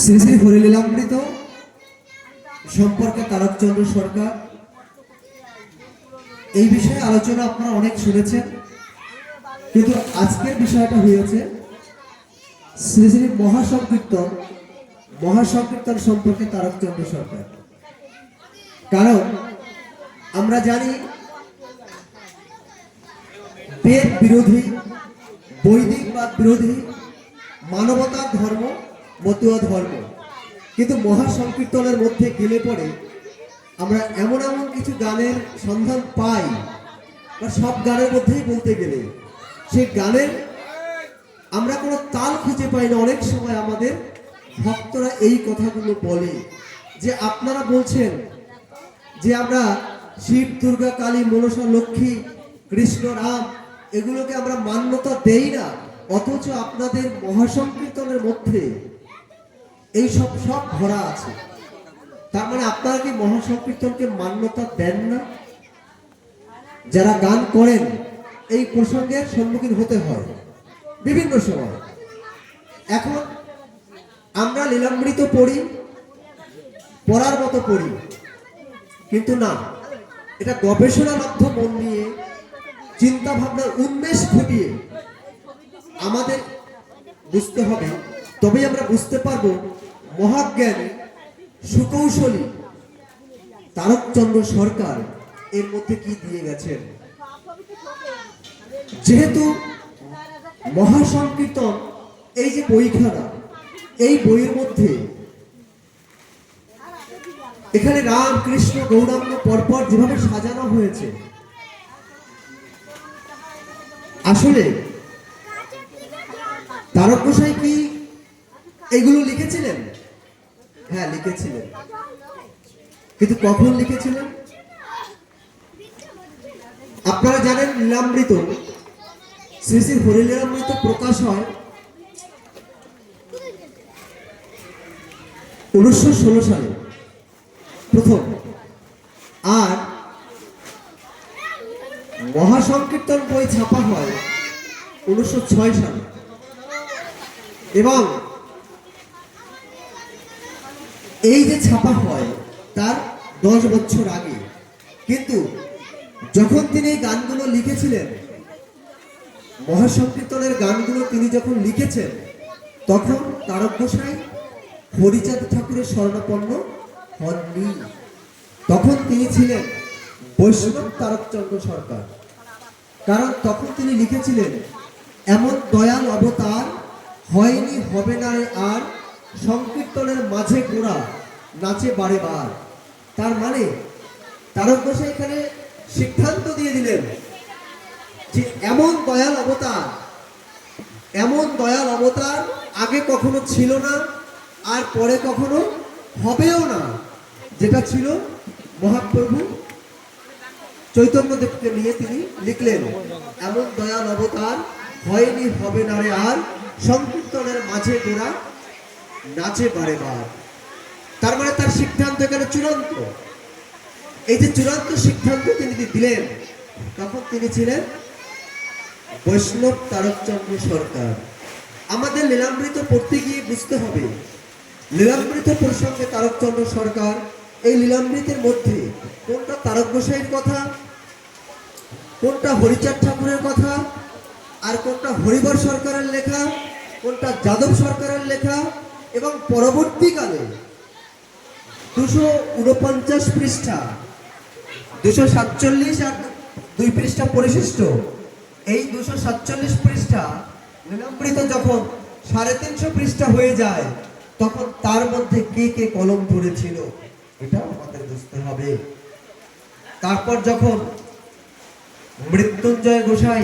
শ্রী শ্রী হরিলীলামৃত সম্পর্কে তারকচন্দ্র সরকার এই বিষয়ে আলোচনা আপনারা অনেক শুনেছেন, কিন্তু আজকের বিষয়টা হয়েছে শ্রী শ্রী মহাসংকীর্তন সম্পর্কে তারকচন্দ্র সরকার। কারণ আমরা জানি বেদ বিরোধী, বৈদিকবাদ বিরোধী, মানবতার ধর্ম, মতুয়া ধর্ম, কিন্তু মহাসংকীর্তনের মধ্যে গেলে পরে আমরা এমন এমন কিছু গানের সন্ধান পাই, বা সব গানের মধ্যেই বলতে গেলে সেই গানের আমরা কোনো তাল খুঁজে পাই না। অনেক সময় আমাদের ভক্তরা এই কথাগুলো বলে যে আপনারা বলছেন যে আমরা শিব, দুর্গা, কালী, মনসা, লক্ষ্মী, কৃষ্ণ, রাম এগুলোকে আমরা মান্যতা দেই না, অথচ আপনাদের মহাসংকীর্তনের মধ্যে এই সব ভরা আছে। তার মানে আপনারা কি মহাসংকীর্তনকে মান্যতা দেন না? যারা গান করেন এই প্রসঙ্গের সম্মুখীন হতে হয় বিভিন্ন সময়। এখন আমরা লীলামৃত পড়ি, পড়ার মতো পড়ি, কিন্তু না, এটা গবেষণালব্ধ মন নিয়ে চিন্তা ভাবনার উন্মেষ ঘটিয়ে আমাদের বুঝতে হবে, তবেই আমরা বুঝতে পারবো মহাজ্ঞানী সুকৌশলী তারকচন্দ্র সরকার এর মধ্যে কি দিয়ে গেছেন। যেহেতু মহাসংকীর্তন এই যে বইখানা, এই বইয়ের মধ্যে এখানে রাম, কৃষ্ণ, গৌরাঙ্গ পরপর যেভাবে সাজানো হয়েছে, আসলে তারক গোসাই কি এগুলো লিখেছিলেন? হ্যাঁ, লিখেছিলেন, কিন্তু কখন লিখেছিলেন? আপনারা জানেন লীলামৃত, শ্রী শ্রী হরিলীলামৃত প্রকাশ হয় 1916 সালে প্রথম, আর মহাসংকীর্তন বই ছাপা হয় 1906 সালে, এবং এই যে ছাপা হয় তার 10 বছর আগে। কিন্তু যখন তিনি এই গানগুলো লিখেছিলেন, মহাসংকীর্তনের গানগুলো তিনি যখন লিখেছেন, তখন তারক গোসাই হরিচাঁদ ঠাকুরের শরণাপন্ন হননি। তখন তিনি ছিলেন বৈষ্ণব তারকচন্দ্র সরকার। কারণ তখন তিনি লিখেছিলেন, এমন দয়াল অবতার হয়নি, হবে না আর, সংকীর্তনের মাঝে গোড়া নাচে বারে বার। তার মানে তারক গোসাই এখানে সিদ্ধান্ত দিয়ে দিলেন যে এমন দয়াল অবতার আগে কখনো ছিল না, আর পরে কখনো হবেও না। যেটা ছিল মহাপ্রভু চৈতন্যদেবকে নিয়ে তিনি লিখলেন, এমন দয়াল অবতার হয়নি, হবে না রে আর, সংকীর্তনের মাঝে গোড়া নাচে বারে বার। তার মানে তার সিদ্ধান্ত এখানে চূড়ান্ত। এই যে চূড়ান্ত সিদ্ধান্ত তিনি দিলেন, তখন তিনি ছিলেন বৈষ্ণব তারকচন্দ্র সরকার। আমাদের লীলামৃত পড়তে গিয়ে বুঝতে হবে, লীলামৃত প্রসঙ্গে তারকচন্দ্র সরকার এই লীলামৃতের মধ্যে কোনটা তারক গোসাইয়ের কথা, কোনটা হরিচাঁদ ঠাকুরের কথা, আর কোনটা হরিবর সরকারের লেখা, কোনটা যাদব সরকারের লেখা, এবং পরবর্তীকালে 249 পৃষ্ঠা, 247 আর 2 পৃষ্ঠা পরিশিষ্ট এই 247 পৃষ্ঠা লীলামৃত যখন 350 পৃষ্ঠা হয়ে যায়, তখন তার মধ্যে কে কে কলম ধরেছিল এটা আমাদের বুঝতে হবে। তারপর যখন মৃত্যুঞ্জয় গোসাই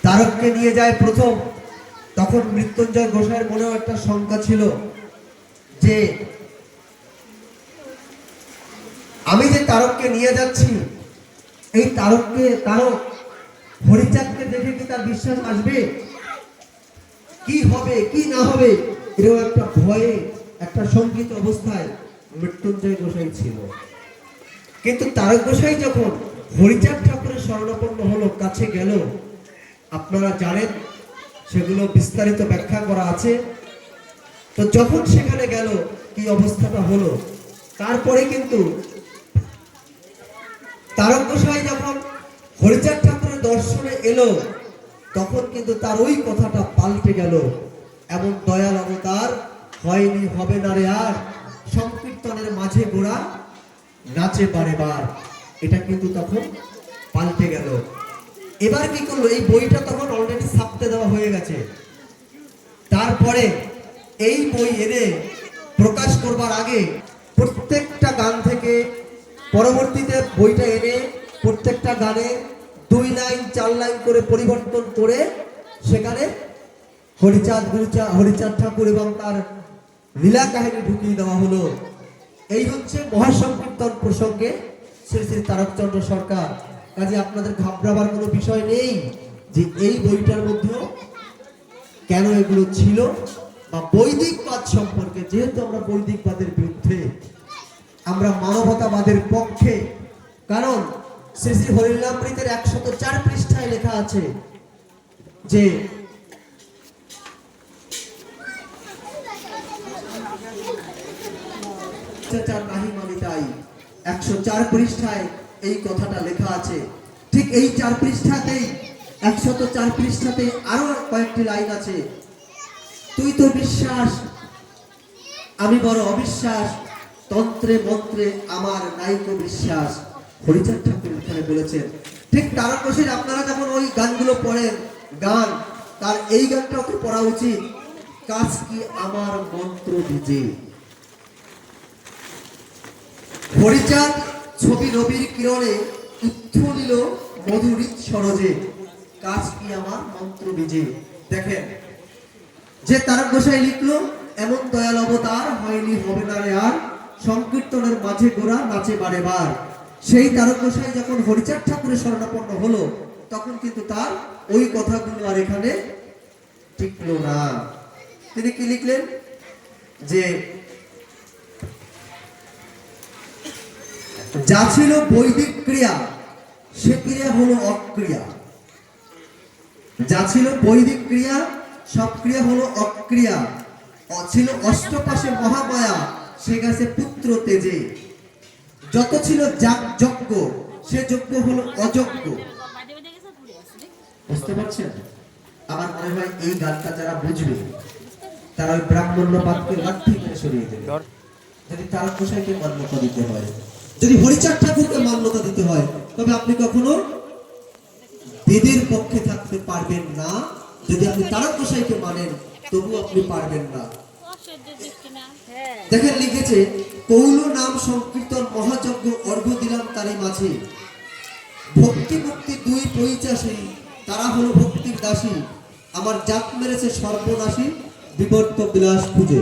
তারককে নিয়ে যায় প্রথম, তখন মৃত্যুঞ্জয় গোসাইয়ের মনেও একটা শঙ্কা ছিল যে আমি যে তারককে নিয়ে যাচ্ছি, এই তারক হরিচাঁদকে দেখে কি তার বিশ্বাস আসবে, কি হবে কি না হবে, এরকম একটা ভয়ে, একটা শঙ্কিত অবস্থায় মৃত্যুঞ্জয় গোসাই ছিল। কিন্তু তারক গোসাই যখন হরিচাঁদ ঠাকুরের শরণাপন্ন হলো, কাছে গেল, আপনারা জানেন সেগুলো বিস্তারিত ব্যাখ্যা করা আছে। তো যখন সেখানে গেল কি অবস্থাটা হলো, তারপরে কিন্তু তারক গোসাই যখন হরিচাঁদ ঠাকুরের দর্শনে এলো, তখন কিন্তু তার ওই কথাটা পাল্টে গেল, এমন দয়াল অবতার হয়নি, হবে না রে আর, সংকীর্তনের মাঝে গোড়া নাচে বারে বার। এটা কিন্তু তখন পাল্টে গেল। এবার কি করলো, এই বইটা তখন অলরেডি ছাপতে দেওয়া হয়ে গেছে। তারপরে এই বই এনে প্রকাশ করবার আগে প্রত্যেকটা গান থেকে পরবর্তীতে বইটা এনে প্রত্যেকটা গানে 2 লাইন 4 লাইন করে পরিবর্তন করে সেখানে হরিচাঁদ ঠাকুর এবং তার লীলা কাহিনী ঢুকিয়ে দেওয়া হলো। এই হচ্ছে মহাসংকীর্তন প্রসঙ্গে শ্রী শ্রী তারকচন্দ্র সরকার। কাজে আপনাদের ঘাবড়াবার কোনো বিষয় নেই যে এই বইটার মধ্যেও কেন এগুলো ছিল, বা বৈদিকবাদ সম্পর্কে, যেহেতু আমরা বৈদিকবাদের বিরুদ্ধে, আমরা মানবতাবাদের পক্ষে। কারণ শ্রী শ্রী হরিনামৃতের 104 পৃষ্ঠায় লেখা আছে যে নাহি মানি তাই। 104 পৃষ্ঠায় এই কথাটা লেখা আছে। ঠিক এই 4 পৃষ্ঠাতেই 104 পৃষ্ঠাতে আরো কয়েকটি লাইন আছে। তুই তো বিশ্বাস, আমি বড় অবিশ্বাস, তন্ত্রে মন্ত্রে আমার নাইকো বিশ্বাস। হরিচাঁদ ঠাকুর এখানে বলেছেন। ঠিক তারক গোসাই আপনারা যখন ওই গানগুলো পড়েন, গান তার এই গানটাও তো পড়া উচিত। কাজ কি আমার মন্ত্র ভিজে, হরিচাঁদ ছবি রবির কিরণে উত্থলিল মধুরিত সরজে, কাজ কি আমার মন্ত্র ভিজে। দেখেন, যে তারক গোসাই লিখলো, এমন দয়াল অবতার হয়নি, হবে না রে আর, সংকীর্তনের মাঝে গোড়া নাচে বারে বার। সেই তারক গোসাই যখন হরিচাঁদ ঠাকুরের শরণাপন্ন হলো, তখন কিন্তু তার ওই কথাগুলো আর এখানে টিকলো না। তিনি কি লিখলেন, যে যা ছিল বৈদিক ক্রিয়া, সে ক্রিয়া হলো অক্রিয়া। যা ছিল বৈদিক ক্রিয়া, সব ক্রিয়া হলো অক্রিয়া। ছিল অষ্টপাশে মহামায়া, সে গেছে পুত্র তেজে। যত ছিল যজ্ঞ, সে যজ্ঞ হলো অযজ্ঞ। বুঝতে পারছেন? আমার মনে হয় এই গানটা যারা বুঝবে, তারা ওই ব্রাহ্মণ্যবাদকে লাঠি করে সরিয়ে দেবে। যদি তারক গোসাইকে মান্যতা দিতে হয়, যদি হরিচাঁদ ঠাকুরকে মান্যতা দিতে হয়, তবে আপনি কখনো বেদের পক্ষে থাকতে পারবেন না। যদি আপনি তারক গোসাইকে মানেন, তবু আপনি পারবেন না। দেখেন লিখেছে, কৌল নাম সংকীর্তন মহাযজ্ঞ অর্ঘ্য দিলাম তারই মাঝে, ভক্তি মুক্তি 2 পৈচাসী, তারা হলো ভক্তির দাসী, আমার জাত মেরেছে সর্বনাশী, বিবর্ত বিলাস খুঁজে,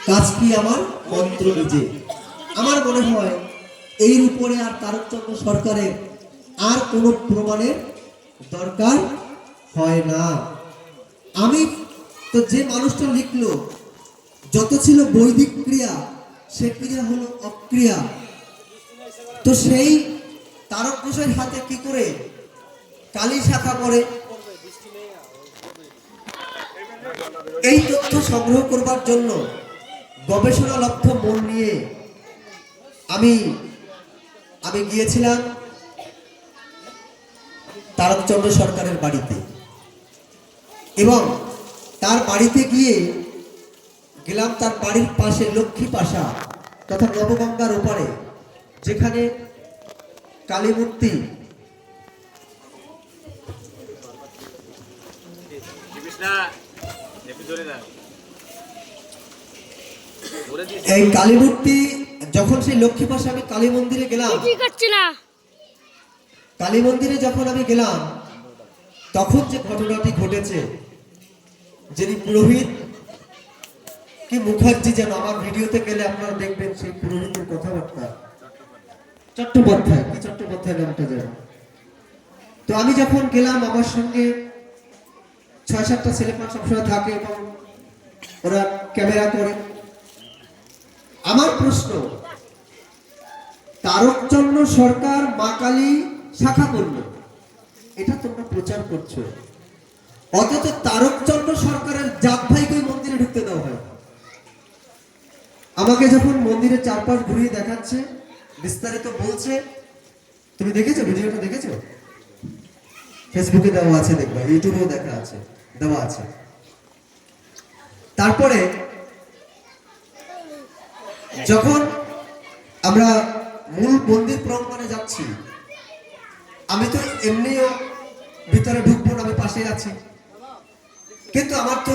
কাজ কি আমার মন্ত্র নিজে। আমার মনে হয় এর উপরে আর তারকচন্দ্র সরকারের আর কোনো প্রমাণের দরকার হয় না। আমি তো যে মানুষটা লিখলো, যত ছিল বৈদিক ক্রিয়া, সে ক্রিয়া হলো অক্রিয়া। তো সেই তারক গোসাইয়ের হাতে কি করে কালি শাখা পড়ে, এই তথ্য সংগ্রহ করবার জন্য গবেষণা লক্ষ্য মন নিয়ে আমি গিয়েছিলাম তারকচন্দ্র সরকারের বাড়িতে, এবং তার বাড়িতে গিয়ে গেলাম তার বাড়ির পাশে লক্ষ্মী পাশা তথা নবগঙ্গার ওপারে, যেখানে কালী মূর্তি, এই কালী মূর্তি, যখন সেই লক্ষ্মী পাশে আমি কালী মন্দিরে গেলাম, কালী মন্দিরে যখন আমি গেলাম, তখন যে ঘটনাটি ঘটেছে, যিনি পুরোহিত কি মুখার্জি যেন, আমার ভিডিওতে গেলে আপনারা দেখবেন সেই পুরোহিতের কথাবার্তা, চট্টোপাধ্যায়, কি চট্টোপাধ্যায় নামটা যেন। তো আমি যখন গেলাম, আমার সঙ্গে 6-7টা ছেলেপা সবসময় থাকে এবং ওরা ক্যামেরা করে। আমার প্রশ্ন, তারকচন্দ্র সরকার মা কালী শাখা করল, এটা তোমরা প্রচার করছো, অথচ তারকচন্দ্র সরকারের জাত ভাইকে ওই মন্দিরে ঢুকতে দেওয়া হয়। আমাকে যখন মন্দিরের চারপাশ ঘুরিয়ে দেখাচ্ছে, বিস্তারিত বলছে, তুমি দেখেছো ভিডিওটা? দেখেছো? ফেসবুকে দেওয়া আছে, দেখবে ইউটিউবেও দেখা আছে, দেওয়া আছে। তারপরে যখন আমরা মূল মন্দির প্রাঙ্গণে যাচ্ছি, আমি তো এমনিও ভিতরে ঢুকবো না, আমি পাশে আছি, কিন্তু আমার তো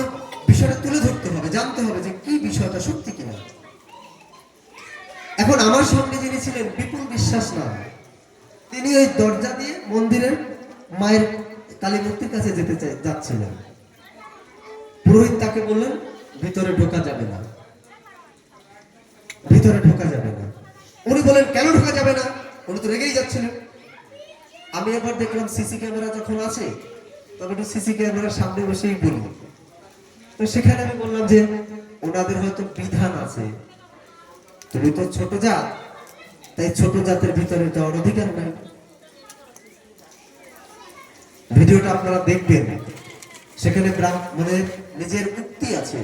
বিষয়টা তুলে ধরতে হবে, জানতে হবে যে কি বিষয়টা সত্যি কিনা। এখন আমার সঙ্গে যিনি ছিলেন বিপুল বিশ্বাস নাম, তিনি ওই দরজা দিয়ে মন্দিরের মায়ের কালী মূর্তির কাছে যেতে যাচ্ছিলেন। পুরোহিত তাকে বললেন ভিতরে ঢোকা যাবে না, ভিতরে ঢোকা যাবে না। উনি বলেন কেন ঢোকা যাবে না? উনি তো রেগেই যাচ্ছিলেন। আমি এবার দেখলাম সিসি ক্যামেরা যখন আছে, তবে একটু সিসি ক্যামেরার সামনে বসেই বলি। তো সেখানে আমি বললাম যে ওনাদের হয়তো বিধান আছে, তুমি তো ছোট জাত, তাই ছোট জাতের ভিতরে যাওয়ার অধিকার নাই। ভিডিওটা আপনারা দেখবেন, সেখানে মানে নিজের উক্তি আছে।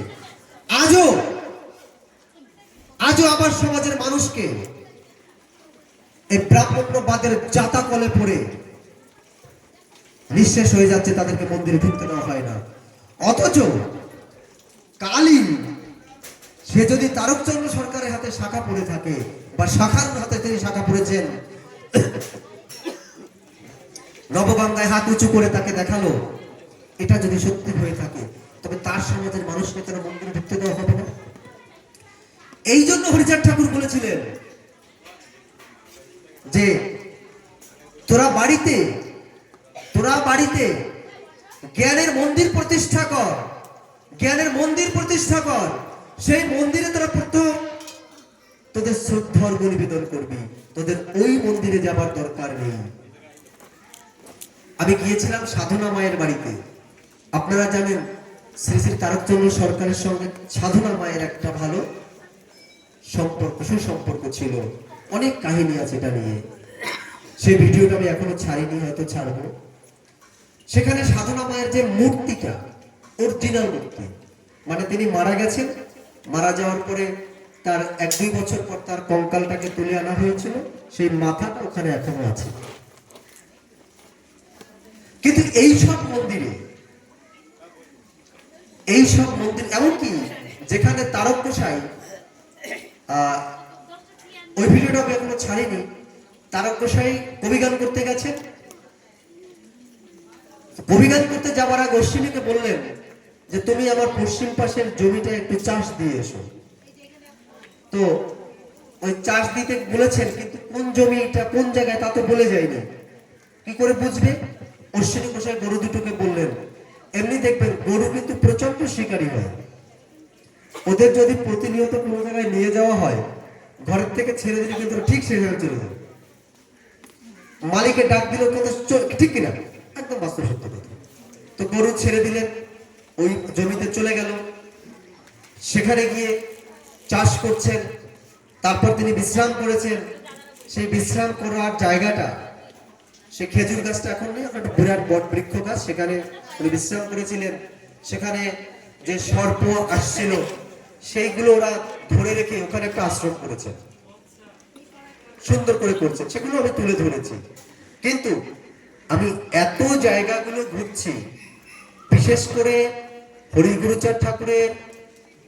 আজও আবার সমাজের মানুষকে এই ব্রাহ্মণ্যবাদের জাতা কলে পড়ে নিঃশেষ হয়ে যাচ্ছে, তাদেরকে মন্দিরে ঢুকতে দেওয়া হয় না। অথচ কালী, সে যদি তারকচন্দ্র সরকারের হাতে শাখা পড়ে থাকে, বা শাখার হাতে তিনি শাখা পড়েছেন, নবগঙ্গায় হাত উঁচু করে তাকে দেখালো, এটা যদি সত্যি হয়ে থাকে, তবে তার সমাজের মানুষকে তারা মন্দিরে ঢুকতে দেওয়া হবে না। এই জন্য হরিচাঁদ ঠাকুর বলেছিলেন যে তোরা বাড়িতে জ্ঞানের মন্দির প্রতিষ্ঠা কর, জ্ঞানের মন্দির প্রতিষ্ঠা কর। সেই মন্দিরে তোরা প্রথম তোদের শ্রদ্ধার্ঘ নিবেদন করবি, তোদের ওই মন্দিরে যাবার দরকার নেই। আমি গিয়েছিলাম সাধনা মায়ের বাড়িতে। আপনারা জানেন শ্রী শ্রী তারকচন্দ্র সরকারের সঙ্গে সাধনা মায়ের একটা ভালো সম্পর্ক, সুসম্পর্ক ছিল। অনেক কাহিনী আছে এটা নিয়ে, সেই ভিডিওটা আমি এখনো ছাড়িনি, হয়তো ছাড়বো। সেখানে সাধনা মায়ের যে মূর্তিটা, অরিজিনাল মূর্তি, মানে তিনি মারা গেছেন, মারা যাওয়ার পরে তার 1-2 বছর পর তার কঙ্কালটাকে তুলে আনা হয়েছিল, সেই মাথাটা ওখানে এখনো আছে। কিন্তু এই সব মন্দির, এমনকি যেখানে তারক গোসাই, ওই ভিডিওটা আমি এখনো ছাড়িনি, তারক গোসাই কবিগান করতে গেছেন। কবিগান করতে যাবার আগে অশ্বিনীকে বললেন যে তুমি আমার পশ্চিম পাশের জমিটা একটু চাষ দিয়ে এসো। তো ওই চাষ দিতে বলেছেন, কিন্তু কোন জমিটা কোন জায়গায় তা তো বলে যায়নি। কি করে বুঝবে? অশ্বিনী গোসাই গরু দুটোকে বললেন, এমনি দেখবেন গরু কিন্তু প্রচন্ড শিকারী হয়, ওদের যদি প্রতিনিয়ত কোনো জায়গায় নিয়ে যাওয়া হয়, ঘরের থেকে ছেড়ে দিলে কিন্তু ঠিক সেই জায়গায় চলে যাবে। মালিকে ডাক দিলেও কিন্তু ঠিক কিনা, একদম বাস্তব সত্য কথা। তো গরু ছেড়ে দিলেন, ওই জমিতে চলে গেল, সেখানে গিয়ে চাষ করছেন। তারপর তিনি বিশ্রাম করেছেন। সেই বিশ্রাম করার জায়গাটা, সেই খেজুর গাছটা এখন নেই, একটা বিরাট বট বৃক্ষ গাছ, সেখানে উনি বিশ্রাম করেছিলেন। সেখানে যে সর্প আসছিল, সেইগুলো ওরা ধরে রেখে ওখানে একটা আশ্রম করেছে, সুন্দর করে করছে, সেগুলো আমি তুলে ধরেছি। কিন্তু আমি এত জায়গাগুলো ঘুরছি, বিশেষ করে হরিগুরুচাঁদ ঠাকুরের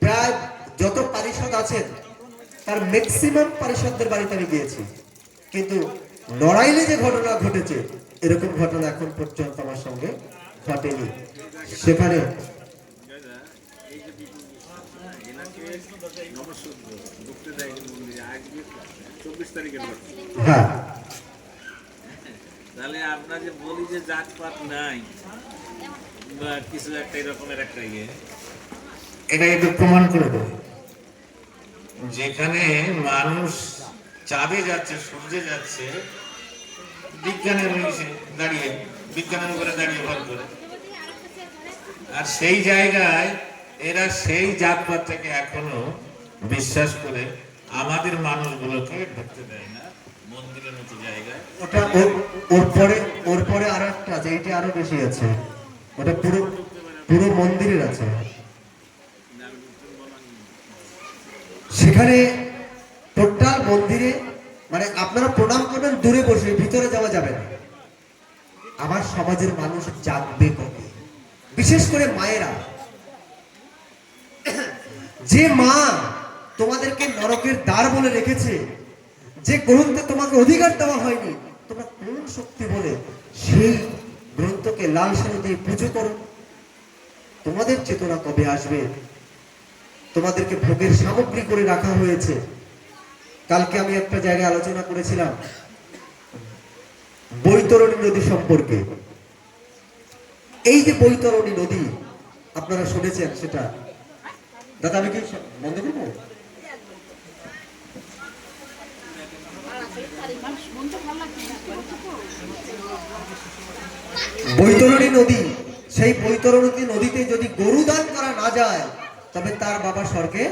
প্রায় যত পারিষদ আছেন, তার ম্যাক্সিমাম পারিষদদের বাড়িতে আমি গিয়েছি, কিন্তু নড়াইলে যে ঘটনা ঘটেছে, এরকম ঘটনা এখন পর্যন্ত আমার সঙ্গে ঘটেনি। সেখানে হ্যাঁ, তাহলে আমরা যে বলি যে জাতপাত নাই বা কিছু একটা এরকমের একটা এটা একটু প্রমাণ করে দেবে। যেখানে মানুষ চাঁদে যাচ্ছে, সূর্যে যাচ্ছে, বিজ্ঞানের দাঁড়িয়ে, বিজ্ঞানের উপরে দাঁড়িয়ে ভর করে, আর সেই জায়গায় এরা সেই জাতপাতটাকে এখনো বিশ্বাস করে আমাদের মানুষগুলোকে ঢুকতে দেয় না, মন্দিরের মতো জায়গায়। ওটা ওর পরে আরো একটা আছে, এইটা আরো বেশি আছে, ওটা পুরো পুরো মন্দিরের আছে। সেখানে টোটাল মন্দিরে মানে আপনারা প্রণাম করবেন দূরে বসে, ভিতরে যাওয়া যাবে না। আমার সমাজের মানুষ জাগবে কবে, বিশেষ করে মায়েরা। যে মা তোমাদেরকে নরকের দ্বার বলে রেখেছে, যে গ্রন্থে তোমাকে অধিকার দেওয়া হয়নি, তোমরা কোন শক্তি বলে সেই গ্রন্থকে লাল সালু দিয়ে পুজো করো? তোমাদের চেতনা কবে আসবে? তোমাদেরকে ভোগের সামগ্রী করে রাখা হয়েছে। কালকে আমি একটা জায়গায় আলোচনা করেছিলাম বৈতরণী নদী সম্পর্কে। এই যে বৈতরণী নদী আপনারা শুনেছেন, সেটা দাদা আমি কি বন্ধ করবো? বৈতরণী নদী, সেই বৈতরণী নদীতে যদি গরু দান করা না যায় তবে তার বাবা স্বর্গে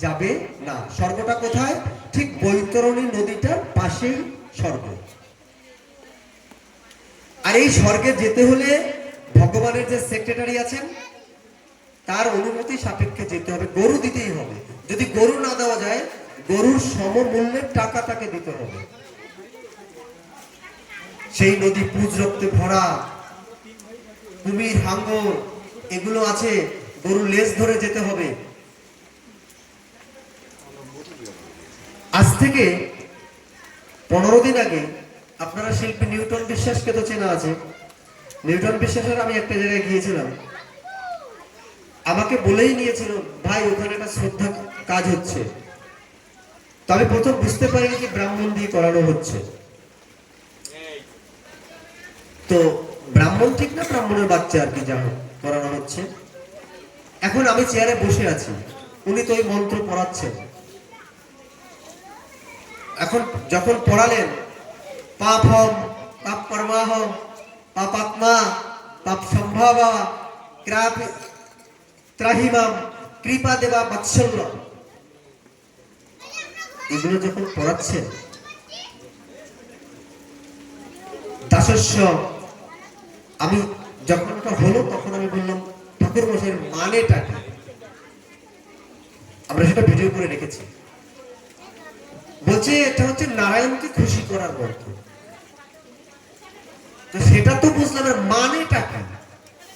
যাবে না। স্বর্গটা কোথায়? ঠিক বৈতরণী নদীটার পাশেই স্বর্গ। আর এই স্বর্গে যেতে হলে ভগবানের যে সেক্রেটারি আছেন তার অনুমতি সাপেক্ষে যেতে হবে, গরু দিতেই হবে। যদি গরু না দেওয়া যায়, গরুর সমমূল্যের টাকা তাকে দিতে হবে। সেই নদী পুজ রক্তে ভরা, কুমির হাঙ্গর এগুলো আছে, গরু লেজ ধরে যেতে হবে। আজ থেকে 15 দিন আগে আপনারা শিল্পী নিউটন বিশ্বাসকে তো চেনা আছে। নিউটন বিশ্বাসের আমি একটা জায়গায় গিয়েছিলাম, আমাকে বলেই নিয়েছিল ভাই ওখানে একটা শ্রদ্ধা কাজ হচ্ছে। তো আমি প্রথম বুঝতে পারিনি যে ব্রাহ্মণ দিয়ে করানো হচ্ছে। তো ব্রাহ্মণ ঠিক না ব্রাহ্মণের বাচ্চা আর কি যা করানো হচ্ছে। এখন আমি চেয়ারে বসে আছি, উনি তো ওই মন্ত্র পড়াচ্ছেন। এখন যখন পড়ালেন পাপ হম পাপ কর্মাহম পাপাত্মা পাপ সম্ভাবা ত্রাহিমাম কৃপা দেবা বাৎসল্য, এগুলো যখন পড়াচ্ছেন দাসস্য, আমি যখন ওটা হলো তখন আমি বললাম ঠাকুর মশাইয়ের মানেটা কি? আমরা সেটা ভিডিও করে রেখেছি। বলছে এটা হচ্ছে নারায়ণকে খুশি করার মন্ত্র। তো সেটা তো বুঝলাম, এর মানেটা কি?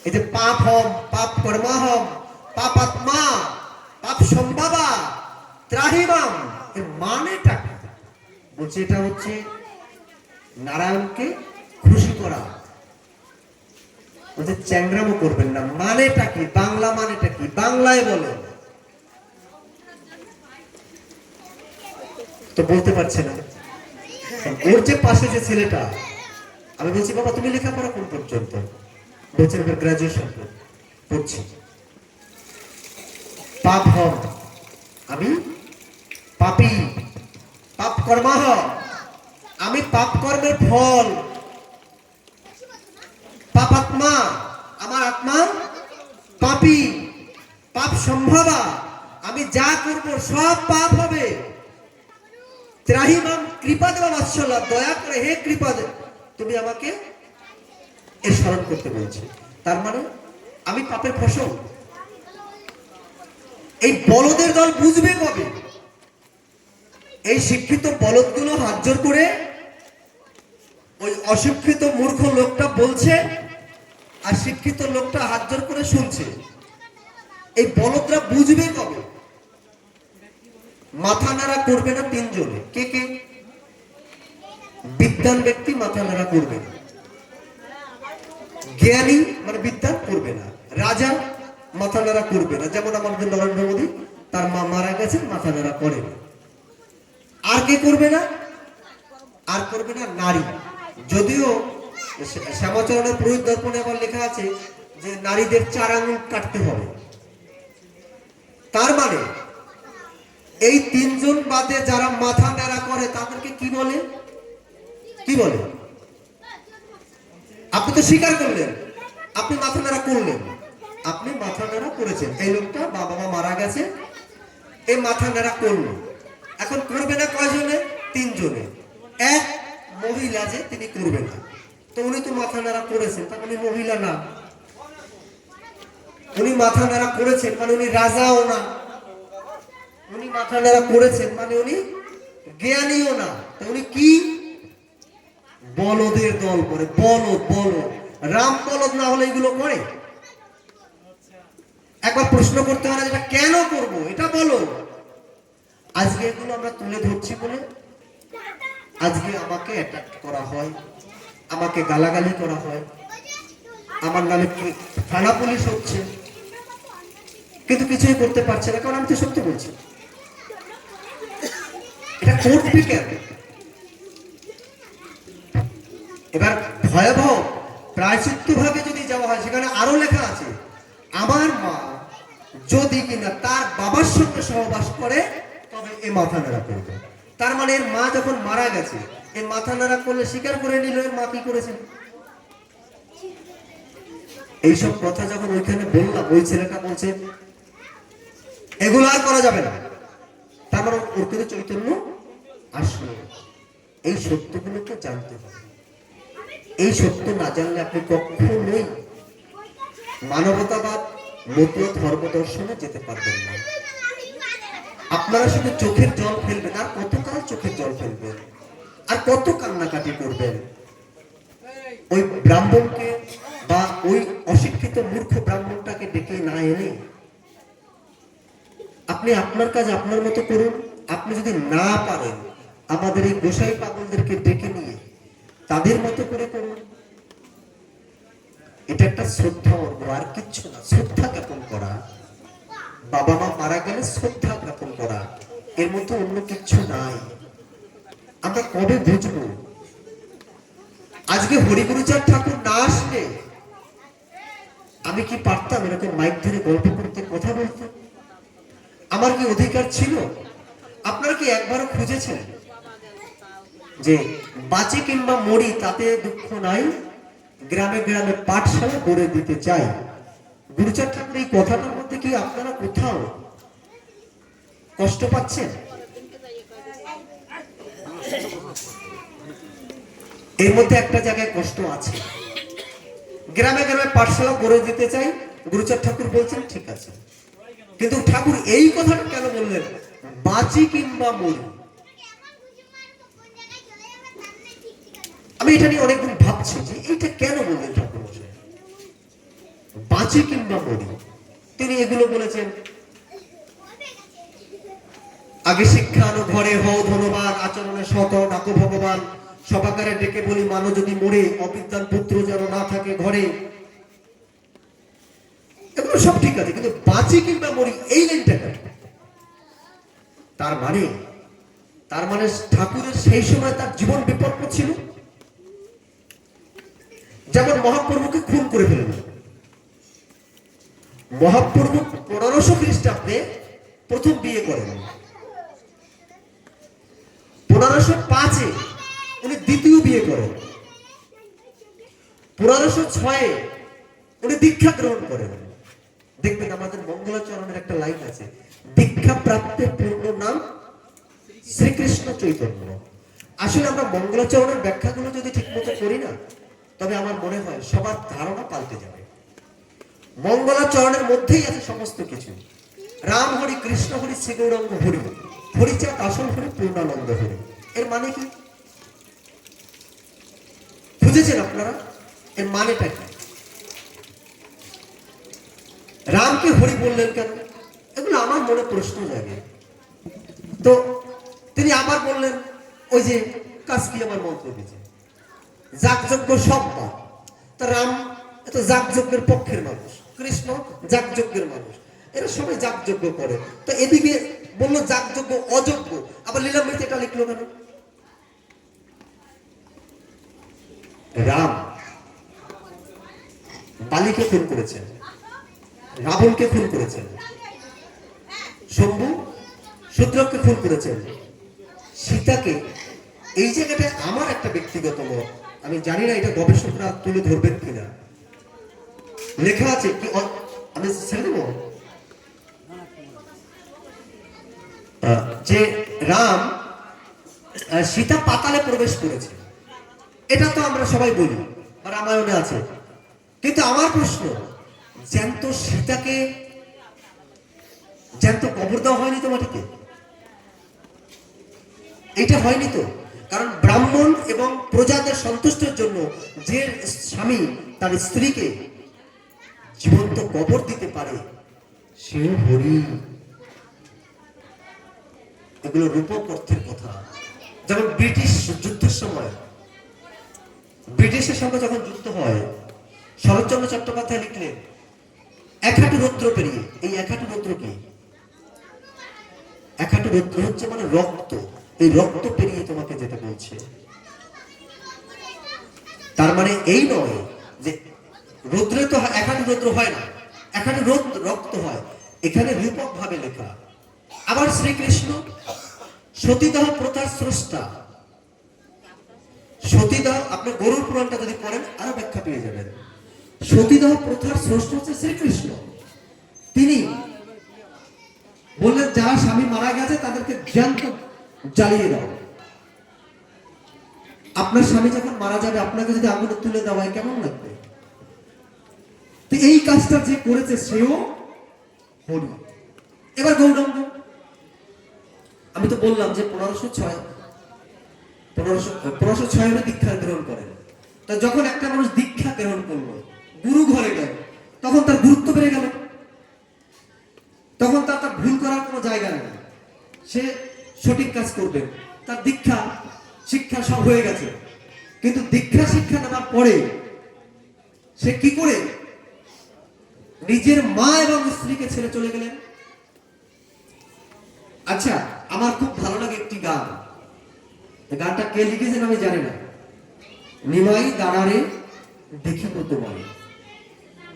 এই যে পাপ হম পাপ কর্মাহম পাপ আত্মা পাপ সম্ভাবা ত্রাহিমাম, এর মানেটা কি? বলছে এটা হচ্ছে নারায়ণকে খুশি করা। বলছে চ্যাংরামো করবেন না, মানেটা কি? বাংলা মানেটা কি? বাংলায় বলে। তো বলতে পারছে না। ওর যে পাশে যে ছেলেটা, আমি বলছি বাবা তুমি লেখাপড়া কোন পর্যন্ত? বলছে এবার গ্রাজুয়েশন পড়ছি। পাপ হম, আমি পাপী, পাপ কর্মাহ, আমি পাপ কর্মের ফল। পাপাত্মা, আমার আত্মা পাপী, পাপ সম্ভাবা, আমি যা করব সব পাপ হবে। ত্রাহিমাম কৃপা দেওয়া বাৎসল্য, দয়া করে হে কৃপা দে, তুমি আমাকে এর স্মরণ করতে বলছো। তার মানে আমি পাপের ফসল। এই বলদের দল বুঝবে কবে? এই শিক্ষিত বলদগুলো হাত জোর করে ওই অশিক্ষিত মূর্খ লোকটা বলছে, আর শিক্ষিত লোকটা হাত জোর করে শুনছে। এই বলদরা বুঝবে কবে? মাথা নাড়া করবে না তিনজনে। কে কে? বিদ্বান ব্যক্তি মাথা নাড়া করবে না, জ্ঞানী মানে বিদ্বান করবে না, রাজা মাথা নাড়া করবে না। যেমন আমাদের নরেন্দ্র মোদী, তার মা মারা গেছেন, মাথা নাড়া করে না। আর কে করবে না? আর করবে না নারী। যদিও শ্যামাচরণের পুরোহিত দর্পণে আবার লেখা আছে যে নারীদের 4 আঙুল কাটতে হবে। তার মানে এই 3 জন বাদে যারা মাথা নাড়া করে তাদেরকে কি বলে? কি বলে? আপনি তো স্বীকার করলেন, আপনি মাথা নাড়া করলেন, আপনি মাথা নাড়া করেছেন। এই লোকটা বাবা মা মারা গেছে, এই মাথা নাড়া করলো। এখন করবে না কয়জনে? 3 জনে। এক মহিলা যে তিনি করবেন না, তো উনি তো মাথা নাড়া করেছেন, তা উনি মহিলা না। উনি মাথা নাড়া করেছেন মানে উনি রাজাও না, উনি মাথা নাড়া করেছেন মানে উনি জ্ঞানীও না। তা উনি কি? বলদের দল করে। বলদ, বলদ। রাম বলদ না হলে এগুলো করে? একবার প্রশ্ন করতে হয় না যেটা কেন করব, এটা বলো। আজকে এগুলো আমরা তুলে ধরছি বলে আজকে আমাকে অ্যাটাক করা হয়, আমাকে গালাগালি করা হয়, আমার নামে থানা পুলিশ হচ্ছে, কিন্তু কিছুই করতে পারছে না, কারণ আমি তো সত্যি বলছি। এটা করবে কেন? এবার ভয়াবহ প্রায়শ্চিত্ত ভাবে যদি যাওয়া হয়, সেখানে আরো লেখা আছে, আমার মা যদি কিনা তার বাবার সঙ্গে সহবাস করে তবে এ মাথা নাড়া করবে। তার মানে এর মা যখন মারা গেছে, এ মাথা নাড়া করলে স্বীকার করে নিল এর মা কি করেছে। এইসব কথা যখন ওইখানে বললাম, ওই ছেলেটা বলছে এগুলো আর করা যাবে না। তার মানে ওর কিন্তু চৈতন্য আসলো। এই সত্যগুলোকে জানতে হবে। এই সত্য না জানলে আপনি কখনোই মানবতাবাদ, মতুয়া ধর্ম দর্শনে যেতে পারবেন না। আপনারা শুধু চোখের জল ফেলবেন, আর কতকাল চোখের জল ফেলবেন, আর কত কান্নাকাটি করবেন। ওই ব্রাহ্মণকে বা ওই অশিক্ষিত মূর্খ ব্রাহ্মণটাকে ডেকে না এনে আপনি আপনার কাজ আপনার মতো করুন। আপনি যদি না পারেন, আমাদের এই গোসাই পাগলদেরকে ডেকে নিয়ে তাদের মতো করে করুন। এটা একটা শ্রদ্ধা অর্ঘ, আর কিচ্ছু না। শ্রদ্ধা জ্ঞাপন করা, বাবা মা মারা গেলে শ্রদ্ধা জ্ঞাপন করা, এর মধ্যে অন্য কিচ্ছু নাই। আমরা কবে বুঝবো? আজকে হরিগুরুচাঁদ ঠাকুর না আসলে আমি কি পারতাম এরকম মাইক ধরে গল্প করতে, কথা বলতে? আমার কি অধিকার ছিল? আপনারা কি একবারও খুঁজেছেন যে বাঁচি কিংবা মরি তাতে দুঃখ নাই, গ্রামে গ্রামে পাঠশালা গড়ে দিতে চাই? গুরুচাঁদ ঠাকুর এই কথাটার মধ্যে কি আপনারা কোথাও কষ্ট পাচ্ছেন? এর মধ্যে একটা জায়গায় কষ্ট আছে। গ্রামে গ্রামে পাঠশালা গড়ে দিতে চাই, গুরুচাঁদ ঠাকুর বলছেন ঠিক আছে, কিন্তু ঠাকুর এই কথাটা কেন বললেন বাঁচি কিংবা মরি? আমি এটা নিয়ে অনেকদিন ভাবছি যে এইটা কেন বললেন ঠাকুর মশাই, বাঁচি কিংবা মরি। তিনি এগুলো বলেছেন, আগে শিক্ষা আনো ঘরে, হও ধনবান, আচরণে শত ডাকো ভগবান, সবাকারে ডেকে বলি মানো যদি মরে, অবিদ্যান পুত্র যেন না থাকে ঘরে। এগুলো সব ঠিক আছে, কিন্তু বাঁচি কিংবা মরি এই লাইনটা কেন? তার মানে ঠাকুরের সেই সময় তার জীবন বিপন্ন ছিল। যেমন মহাপ্রভুকে খুন করে ফেলল। মহাপ্রভু 1500 খ্রিস্টাব্দে প্রথম বিয়ে করেন, 1505-এ উনি দ্বিতীয় বিয়ে করেন, 1506-এ উনি দীক্ষা গ্রহণ করেন। দেখবেন আমাদের মঙ্গলাচরণের একটা লাইন আছে, দীক্ষা প্রাপ্তের পূর্ণ নাম শ্রীকৃষ্ণ চৈতন্য। আসলে আমরা মঙ্গলাচরণের ব্যাখ্যাগুলো যদি ঠিক মতো করি না, তবে আমার মনে হয় সবার ধারণা পাল্টে যাবে। মঙ্গলাচরণের মধ্যেই আছে সমস্ত কিছু। রাম হরি, কৃষ্ণ হরি, শ্রী গৌরাঙ্গ হরি, হরিচাঁদ আসল হরি, পূর্ণানন্দ হরি। এর মানে কি বুঝেছেন আপনারা? এর মানেটা কি? রামকে হরি বললেন কেন? এগুলো আমার মনে প্রশ্ন জাগে। তো তিনি আবার বললেন, ওই যে কাজকি আমার মন্ত্র দিয়েছে, যাগযজ্ঞ সব বা। তা রাম এত যাগযজ্ঞের পক্ষের মানুষ, কৃষ্ণ যাগযজ্ঞের মানুষ, এরা সবাই যাগযজ্ঞ করে। তো এদিকে বললো যাগযজ্ঞ অযোগ্য, আবার লীলামৃতে এটা লিখলো কেন? রাম বালিকে খুন করেছেন, রাবণকে খুন করেছেন, শম্ভু শূদ্রককে খুন করেছেন, সীতাকে। এই জায়গাটা আমার একটা ব্যক্তিগত মত, আমি জানি না এটা গবেষকরা তুলে ধরবেন কিনা। লেখা আছে কি, আমি ছেড়ে দেব, যে রাম সীতা পাতালে প্রবেশ করেছে, এটা তো আমরা সবাই বলি বা রামায়ণে আছে। কিন্তু আমার প্রশ্ন, জ্যান্ত সীতাকে জ্যান্ত কবর দেওয়া হয়নি তো মাটিতে? এটা হয়নি তো। কারণ ব্রাহ্মণ এবং প্রজাদের সন্তুষ্টের জন্য যে স্বামী তার স্ত্রীকে জীবন্ত কবর দিতে পারে সে হরি। এগুলো রূপক অর্থের কথা। যেমন ব্রিটিশ যুদ্ধের সময়, ব্রিটিশের সঙ্গে যখন যুদ্ধ হয়, শরৎচন্দ্র চট্টোপাধ্যায় লিখলেন এক হাঁটু রৌদ্র পেরিয়ে। এই এক হাঁটু রৌদ্র কি? এক হাঁটু রৌদ্র হচ্ছে মানে রক্ত। এই রক্ত পেরিয়ে তোমাকে যেতে বলছে। তার মানে এই নয় যে রৌদ্রে তো এক হাঁটু রৌদ্র হয় না, এক হাঁটু রক্ত হয়। এখানে রূপক ভাবে লেখা। আবার শ্রীকৃষ্ণ সতীদাহ প্রথার স্রষ্টা। সতীদাহ, আপনি গরুর পুরাণটা যদি পড়েন আরো ব্যাখ্যা পেয়ে যাবেন। সতীদাহ প্রথার স্রষ্টা হচ্ছে শ্রীকৃষ্ণ। তিনি বললেন যারা স্বামী মারা গেছে তাদেরকে জ্যান্ত জ্বালিয়ে দাও। আপনার স্বামী যখন মারা যাবে আপনাকে যদি আগুনে তুলে দেওয়া হয় কেমন লাগবে? তো এই কাজটা যে করেছে সেও হরি। এবার গৌরাঙ্গ, আমি তো বললাম যে 1506 দীক্ষা গ্রহণ করেন। তা যখন একটা মানুষ দীক্ষা গ্রহণ করলো, গুরু ঘরে গেল, তখন তার গুরুত্ব বেড়ে গেল। তখন তার ভুল করার কোনো জায়গা নেই, সে সঠিক কাজ করবে। তার দীক্ষা শিক্ষা সব হয়ে গেছে। কিন্তু দীক্ষা শিক্ষা নেওয়ার পরে সে কি করে নিজের মা এবং স্ত্রীকে ছেড়ে চলে গেলেন? আচ্ছা, আমার খুব ভালো লাগে একটি গান। গানটা কে লিখেছেন আমি জানি না। নিমাই দাঁড়ারে দেখিব তোমায়।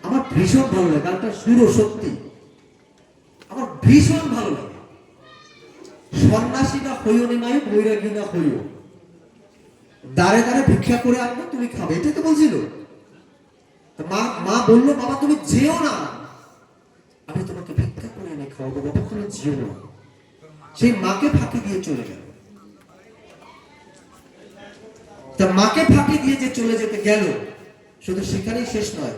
আমার ভীষণ ভালো লাগে গানটা, সুরও সত্যি আমার ভীষণ ভালো লাগে। সন্ন্যাসী না হইও নিমাই, বৈরাগী না হইও, দাঁড়ে দাঁড়ে ভিক্ষা করে আনবো তুমি খাবে, এটাই তো বলছিল। মা বললো বাবা তুমি যেও না, আমি তোমাকে ভিক্ষা করে এনে খাওয়াবো, বাবা তুমি যেও না। সেই মাকে ফাঁকি দিয়ে চলে গেল। তা মাকে ফাঁকি দিয়ে যে চলে যেতে গেল, শুধু সেখানেই শেষ নয়।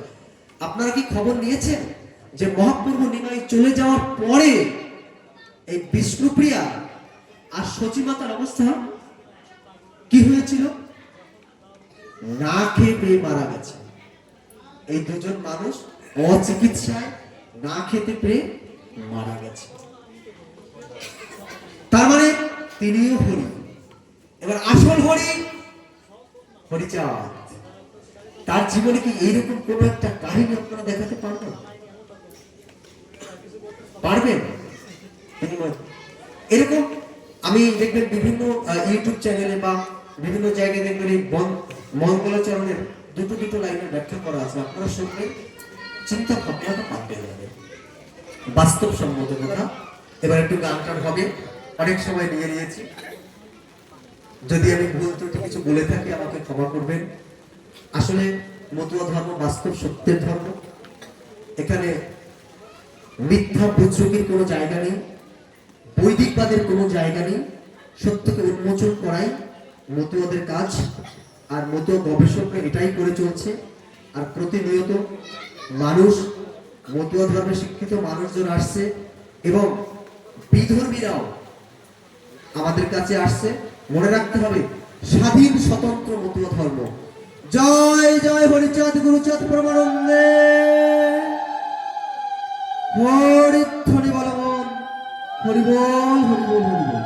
আপনারা কি খবর নিয়েছেন যে মহাপ্রভু নিমাই চলে যাওয়ার পরে এই বিষ্ণুপ্রিয়া আর সচিমাতার অবস্থা কি হয়েছিল? না খেয়ে পেয়ে মারা গেছে। এই দুজন মানুষ অচিকিৎসায় না খেতে পেয়ে মারা গেছে। তার মানে তিনিও হরি। এবার আসল হরি হরিচাঁদ, তার জীবনে কি এইরকম কোন একটা কাহিনী আপনারা দেখাতে পারবেন? এরকম আমি দেখবেন বিভিন্ন ইউটিউব চ্যানেলে বা বিভিন্ন জায়গায় দেখবেন এই মঙ্গলাচরণের দুটো লাইনের ব্যাখ্যা করা আছে। আপনারা শুনবেন, চিন্তা ভাবনাটা পাল্টে যাবে, বাস্তবসম্মত কথা। এবার একটু গানটার হবে, অনেক সময় নিয়ে নিয়েছি। যদি আমি ভুল ত্রুটি কিছু বলে থাকি আমাকে ক্ষমা করবেন। আসলে মতুয়া ধর্ম বাস্তব সত্যের ধর্ম। এখানে মিথ্যা বুজরুকির কোনো জায়গা নেই, বৈদিকবাদের কোনো জায়গা নেই। সত্যকে উন্মোচন করাই মতুয়াদের কাজ। আর মতুয়া গবেষকরা এটাই করে চলছে। আর প্রতিনিয়ত মানুষ, মতুয়া ধর্মে শিক্ষিত মানুষজন আসছে এবং বিধর্মীরাও আমাদের কাছে আসছে। মনে রাখতে হবে, স্বাধীন স্বতন্ত্র মতুয়া ধর্ম। জয় জয় হরিচাঁদ গুরুচাঁদ পরমানন্দে। হরি ধ্বনি বলবন, হরি বল হরি বল হরি বল।